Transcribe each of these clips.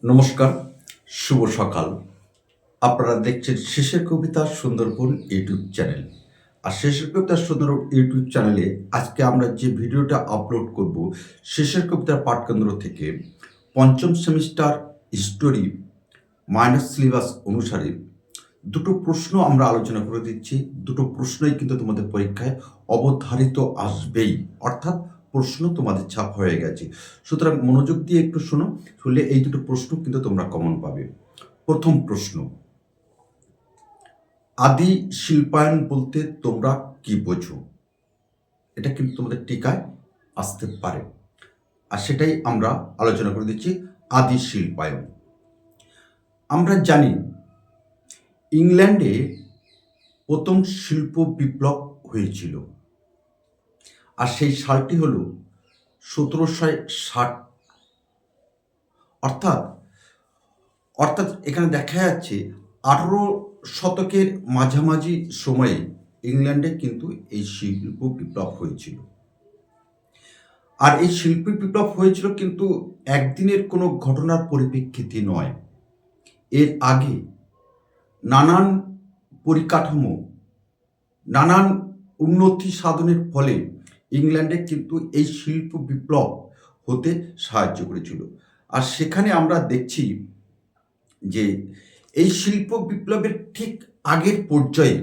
নমস্কার, শুভ সকাল। আপনারা দেখছেন শেষের কবিতা সুন্দরবন ইউটিউব চ্যানেল। আর শেষের কবিতা সুন্দরবন ইউটিউব চ্যানেলে আজকে আমরা যে ভিডিওটা আপলোড করব, শেষের কবিতার পাঠকেন্দ্র থেকে পঞ্চম সেমিস্টার হিস্টোরি মাইনর সিলেবাস অনুসারে দুটো প্রশ্ন আমরা আলোচনা করে দিচ্ছি। দুটো প্রশ্নই কিন্তু তোমাদের পরীক্ষায় অবধারিত আসবেই, অর্থাৎ প্রশ্ন তোমাদের ছাপ হয়ে গেছে। সুতরাং মনোযোগ দিয়ে একটু শোনো, শুনলে এই দুটো প্রশ্ন কিন্তু তোমরা কমন পাবে। প্রথম প্রশ্ন, আদি শিল্পায়ন বলতে তোমরা কি বোঝো? এটা কিন্তু তোমাদের টিকায় আসতে পারে, আর সেটাই আমরা আলোচনা করে দিচ্ছি। আদি শিল্পায়ন, আমরা জানি ইংল্যান্ডে প্রথম শিল্প বিপ্লব হয়েছিল, আর সেই সালটি হল 1760। অর্থাৎ অর্থাৎ এখানে দেখা যাচ্ছে 18 শতকের মাঝামাঝি সময়ে ইংল্যান্ডে কিন্তু এই শিল্প বিপ্লব হয়েছিল। আর এই শিল্প বিপ্লব হয়েছিল কিন্তু একদিনের কোনো ঘটনার পরিপ্রেক্ষিতে নয়। এর আগে নানান পরিকাঠামো, নানান উন্নতি সাধনের ফলে ইংল্যান্ডে কিন্তু এই শিল্প বিপ্লব হতে সাহায্য করেছিল। আর সেখানে আমরা দেখছি যে এই শিল্প বিপ্লবের ঠিক আগের পর্যায়ে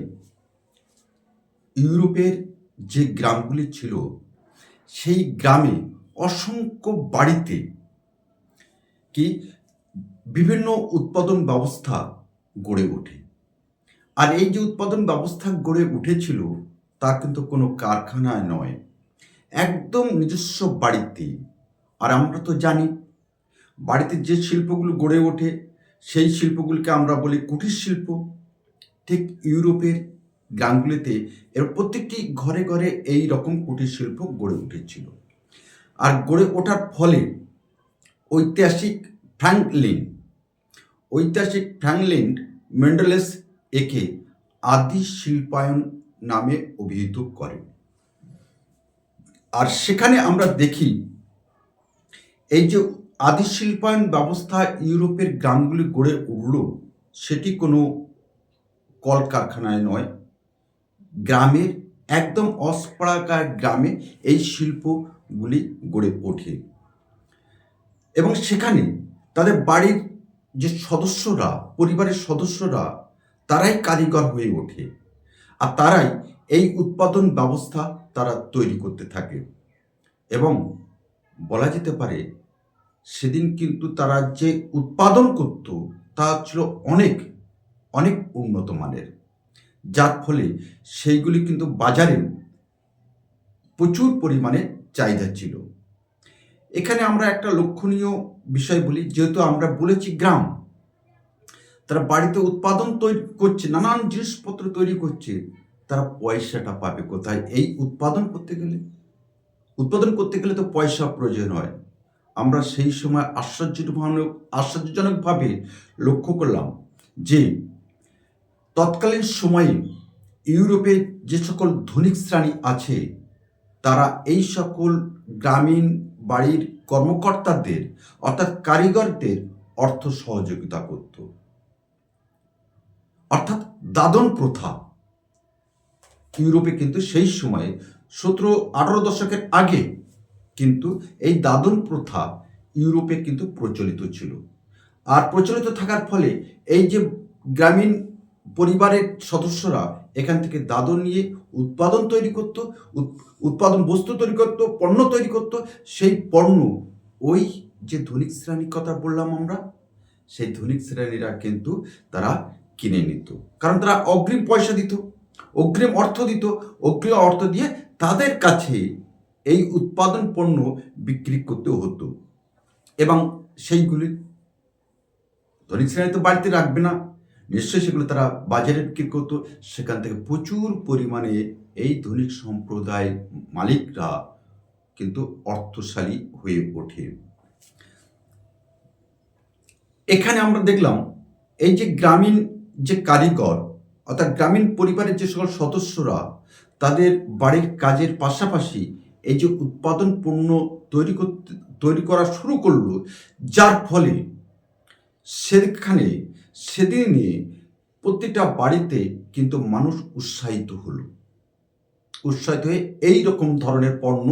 ইউরোপের যে গ্রামগুলি ছিল, সেই গ্রামে অসংখ্য বাড়িতে কি বিভিন্ন উৎপাদন ব্যবস্থা গড়ে ওঠে। আর এই যে উৎপাদন ব্যবস্থা গড়ে উঠেছিল, তা কিন্তু কোনো কারখানায় নয়, একদম নিজস্ব বাড়িতে। আর আমরা তো জানি বাড়িতে যে শিল্পগুলো গড়ে ওঠে, সেই শিল্পগুলিকে আমরা বলি কুটির শিল্প। ঠিক ইউরোপের গ্রামগুলিতে এর প্রত্যেকটি ঘরে ঘরে এই রকম কুটির শিল্প গড়ে উঠেছিল। আর গড়ে ওঠার ফলে ঐতিহাসিক ফ্র্যাঙ্কলিন মেন্ডেলেস একে আদি শিল্পায়ন নামে অভিহিত করেন। আর সেখানে আমরা দেখি এই যে আদি শিল্পায়ন ব্যবস্থা ইউরোপের গ্রামগুলি গড়ে উঠল, সেটি কোনো কলকারখানায় নয়, গ্রামের একদম অস্পৃকার গ্রামে এই শিল্পগুলি গড়ে ওঠে। এবং সেখানে তাদের বাড়ির যে সদস্যরা, পরিবারের সদস্যরা, তারাই কারিগর হয়ে ওঠে, আর তারাই এই উৎপাদন ব্যবস্থা তারা তৈরি করতে থাকে। এবং বলা যেতে পারে সেদিন কিন্তু তারা যে উৎপাদন করত, তা ছিল অনেক অনেক উন্নত মানের, যার ফলে সেইগুলি কিন্তু বাজারে প্রচুর পরিমাণে চাহিদা ছিল। এখানে আমরা একটা লক্ষণীয় বিষয় বলি, যেহেতু আমরা বলেছি গ্রাম, তারা বাড়িতে উৎপাদন তৈরি করছে, নানান জিনিসপত্র তৈরি করছে, তারা পয়সাটা পাবে কোথায়? এই উৎপাদন করতে গেলে তো পয়সা প্রয়োজন হয়। আমরা সেই সময় আশ্চর্যজনকভাবে লক্ষ্য করলাম যে তৎকালীন সময়ে ইউরোপে যে সকল ধনিক শ্রেণী আছে, তারা এই সকল গ্রামীণ বাড়ির কর্মকর্তাদের, অর্থাৎ কারিগরদের অর্থ সহযোগিতা করত। অর্থাৎ দাদন প্রথা ইউরোপে কিন্তু সেই সময়ে 17-18 দশকের আগে কিন্তু এই দাদন প্রথা ইউরোপে কিন্তু প্রচলিত ছিল। আর প্রচলিত থাকার ফলে এই যে গ্রামীণ পরিবারের সদস্যরা এখান থেকে দাদন নিয়ে উৎপাদন তৈরি করত, উৎপাদন বস্তু তৈরি করত, পণ্য তৈরি করত। সেই পণ্য ওই যে ধনিক শ্রেণীর কথা বললাম আমরা, সেই ধনিক শ্রেণীরা কিন্তু তারা কিনে নিত, কারণ তারা অগ্রিম পয়সা দিত, অগ্রিম অর্থ দিত। অগ্রিম অর্থ দিয়ে তাদের কাছে এই উৎপাদন পণ্য বিক্রি করতে হতো। এবং সেইগুলি ধনিক শ্রেণী তো বাড়িতে রাখবে না, নিশ্চয়ই সেগুলো তারা বাজারে বিক্রি করতো। সেখান থেকে প্রচুর পরিমাণে এই ধনিক সম্প্রদায় মালিকরা কিন্তু অর্থশালী হয়ে ওঠে। এখানে আমরা দেখলাম এই যে গ্রামীণ যে কারিগর, অর্থাৎ গ্রামীণ পরিবারের যে সকল সদস্যরা তাদের বাড়ির কাজের পাশাপাশি এই যে উৎপাদন পণ্য তৈরি করা শুরু করলো, যার ফলে সেখানে সেদিনে প্রতিটা বাড়িতে কিন্তু মানুষ উৎসাহিত হয়ে এই রকম ধরনের পণ্য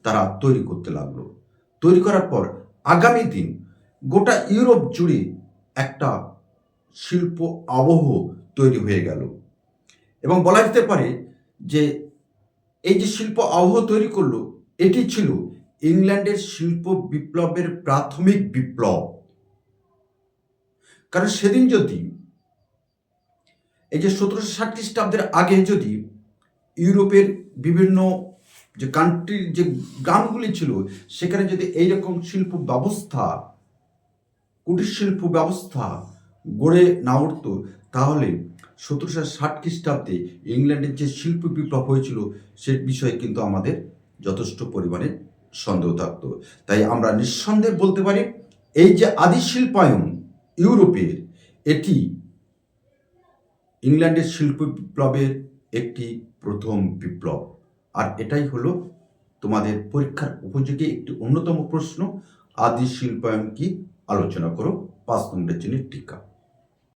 তারা তৈরি করতে লাগলো। তৈরি করার পর আগামী দিন গোটা ইউরোপ জুড়ে একটা শিল্প আবহ তৈরি হয়ে গেল। এবং বলা যেতে পারে যে এই যে শিল্প আবহ তৈরি করলো, এটি ছিল ইংল্যান্ডের শিল্প বিপ্লবের প্রাথমিক বিপ্লব। কারণ সেদিন যদি এই যে 1760 খ্রিস্টাব্দের আগে যদি ইউরোপের বিভিন্ন যে কান্ট্রির যে গ্রামগুলি ছিল সেখানে যদি এইরকম শিল্প ব্যবস্থা, কুটির শিল্প ব্যবস্থা গড়ে না উঠত, তাহলে 1760 খ্রিস্টাব্দে ইংল্যান্ডের যে শিল্প বিপ্লব হয়েছিল সে বিষয়ে কিন্তু আমাদের যথেষ্ট পরিমাণে সন্দেহ থাকত। তাই আমরা নিঃসন্দেহে বলতে পারি এই যে আদি শিল্পায়ন ইউরোপের, এটি ইংল্যান্ডের শিল্প বিপ্লবের একটি প্রথম বিপ্লব। আর এটাই হলো তোমাদের পরীক্ষার উপযোগী একটি অন্যতম প্রশ্ন, আদি শিল্পায়ন কি, আলোচনা করো 5 নম্বরের জন্য টিকা।